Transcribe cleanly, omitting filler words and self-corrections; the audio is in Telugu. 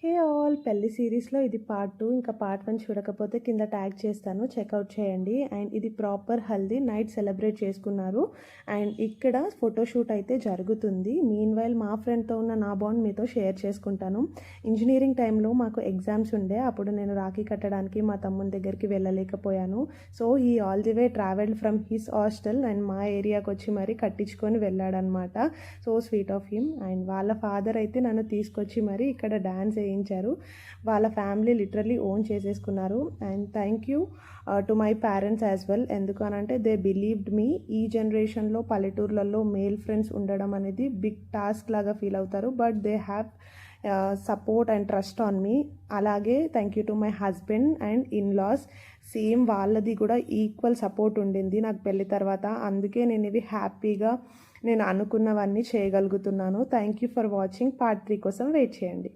హే ఆల్ పెళ్లి సిరీస్‌లో ఇది పార్ట్ 2 ఇంకా పార్ట్ 1 చూడకపోతే కింద ట్యాగ్ చేస్తాను చెక్‌ఔట్ చేయండి. అండ్ ఇది ప్రాపర్ హల్దీ నైట్ సెలబ్రేట్ చేసుకున్నారు. అండ్ ఇక్కడ ఫోటోషూట్ అయితే జరుగుతుంది. మీన్‌వైల్ మా ఫ్రెండ్‌తో ఉన్న నా బాండ్ మీతో షేర్ చేసుకుంటాను. ఇంజినీరింగ్ టైంలో మాకు ఎగ్జామ్స్ ఉండే. అప్పుడు నేను రాఖీ కట్టడానికి మా తమ్ముని దగ్గరికి వెళ్ళలేకపోయాను. So he all the way travelled from his hostel and మా ఏరియాకి వచ్చి మరీ కట్టించుకొని వెళ్ళాడనమాట. So sweet of him. And వాళ్ళ ఫాదర్ అయితే నన్ను తీసుకొచ్చి మరి ఇక్కడ డ్యాన్స్ వేయించారు. వాళ్ళ ఫ్యామిలీ లిటరల్లీ ఓన్ చేసేసుకున్నారు. And thank you to my parents as well. ఎందుకు అనంటే దే బిలీవ్డ్ మీ. ఈ జనరేషన్లో పల్లెటూర్లలో మేల్ ఫ్రెండ్స్ ఉండడం అనేది బిగ్ టాస్క్ లాగా ఫీల్ అవుతారు. But they have support and trust on me. అలాగే thank you to my husband and inlaws. Same వాళ్ళది కూడా ఈక్వల్ సపోర్ట్ ఉండింది నాకు పెళ్లి తర్వాత. అందుకే నేను ఇవి హ్యాపీగా నేను అనుకున్నవన్నీ చేయగలుగుతున్నాను. Thank you for watching. Part 3 కోసం వెయిట్ చేయండి.